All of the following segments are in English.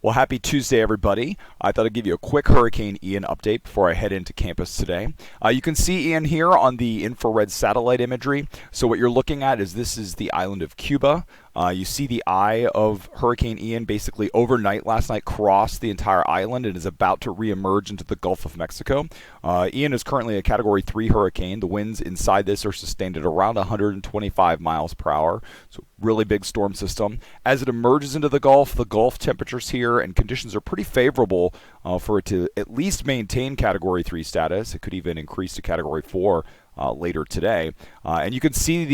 Well, happy Tuesday, everybody. I thought I'd give you a quick Hurricane Ian update before I head into campus today. You can see Ian here on the infrared satellite imagery. So what you're looking at is this is the island of Cuba. You see the eye of Hurricane Ian basically overnight last night crossed the entire island and is about to reemerge into the Gulf of Mexico. Ian is currently a Category 3 hurricane. The winds inside this are sustained at around 125 miles per hour. So really big storm system. As it emerges into the Gulf temperatures here and conditions are pretty favorable for it to at least maintain Category 3 status. It could even increase to Category 4 later today. And you can see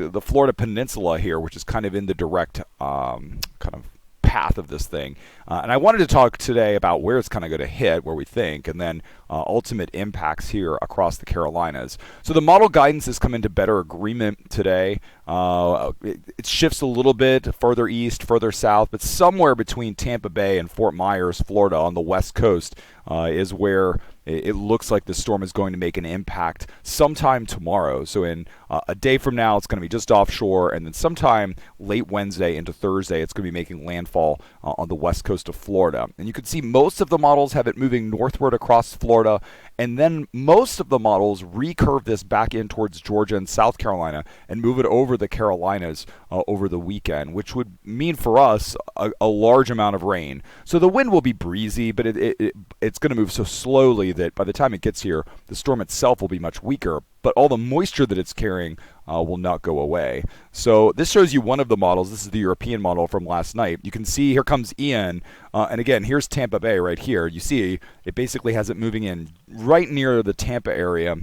the Florida Peninsula here, which is kind of in the direct kind of path of this thing. And I wanted to talk today about where it's kind of going to hit, where we think, and then ultimate impacts here across the Carolinas. So the model guidance has come into better agreement today. It shifts a little bit further east, further south, but somewhere between Tampa Bay and Fort Myers, Florida on the west coast is where it looks like the storm is going to make an impact sometime tomorrow. So in a day from now, it's going to be just offshore, and then sometime late Wednesday into Thursday, it's going to be making landfall on the west coast of Florida. And you can see most of the models have it moving northward across Florida, and then most of the models recurve this back in towards Georgia and South Carolina and move it over the Carolinas over the weekend, which would mean for us a large amount of rain. So the wind will be breezy, but it's going to move so slowly that by the time it gets here, the storm itself will be much weaker, but all the moisture that it's carrying will not go away. So this shows you one of the models. This is the European model from last night. You can see here comes Ian, and again, here's Tampa Bay right here. You see it basically has it moving in right near the Tampa area,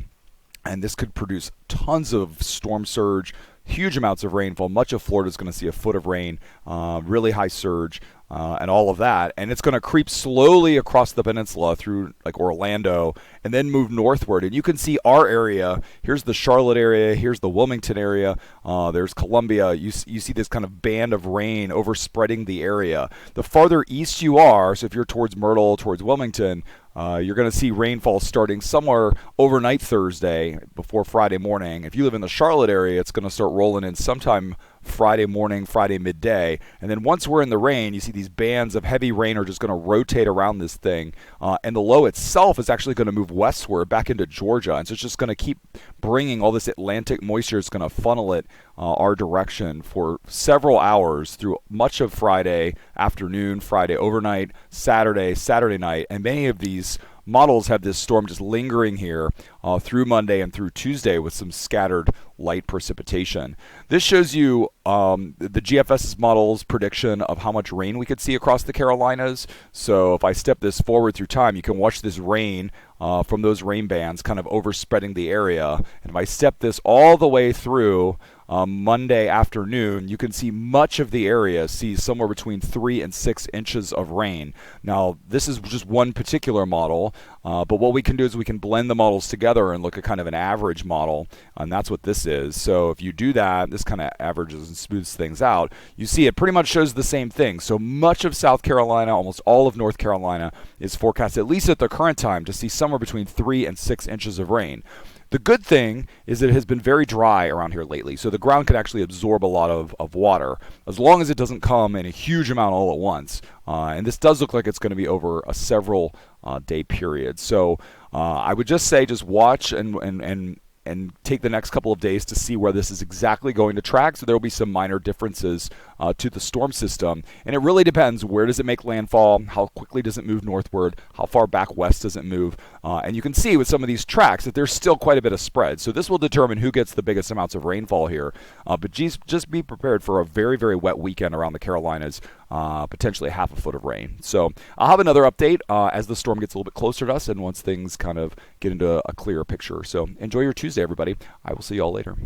and this could produce tons of storm surge, huge amounts of rainfall. Much of Florida is going to see a foot of rain, really high surge, and all of that. And it's going to creep slowly across the peninsula through like Orlando and then move northward. And you can see our area. Here's the Charlotte area. Here's the Wilmington area. There's Columbia. You see this kind of band of rain overspreading the area. The farther east you are, so if you're towards Myrtle, towards Wilmington, you're going to see rainfall starting somewhere overnight Thursday before Friday morning. If you live in the Charlotte area, it's going to start rolling in sometime Friday morning, Friday midday. And then once we're in the rain, you see these bands of heavy rain are just going to rotate around this thing. And the low itself is actually going to move westward back into Georgia. And so it's just going to keep bringing all this Atlantic moisture. It's going to funnel it our direction for several hours through much of Friday afternoon, Friday overnight, Saturday night. And many of these models have this storm just lingering here through Monday and through Tuesday with some scattered light precipitation. This shows you the GFS's model's prediction of how much rain we could see across the Carolinas. So if I step this forward through time, you can watch this rain from those rain bands kind of overspreading the area. And if I step this all the way through Monday afternoon, you can see much of the area sees somewhere between 3 and 6 inches of rain. Now, this is just one particular model, but what we can do is we can blend the models together and look at kind of an average model, and that's what this is. So if you do that, this kind of averages and smooths things out. You see it pretty much shows the same thing. So much of South Carolina, almost all of North Carolina, is forecast, at least at the current time, to see somewhere between 3 and 6 inches of rain. The good thing is that it has been very dry around here lately, so the ground can actually absorb a lot of water, as long as it doesn't come in a huge amount all at once. And this does look like it's going to be over a several day period. So I would just say just watch and take the next couple of days to see where this is exactly going to track. So there will be some minor differences to the storm system. And it really depends, where does it make landfall? How quickly does it move northward? How far back west does it move? And you can see with some of these tracks that there's still quite a bit of spread. So this will determine who gets the biggest amounts of rainfall here. But just be prepared for a very, very wet weekend around the Carolinas, potentially half a foot of rain. So I'll have another update as the storm gets a little bit closer to us and once things kind of get into a clearer picture. So enjoy your Tuesday, everybody. I will see you all later.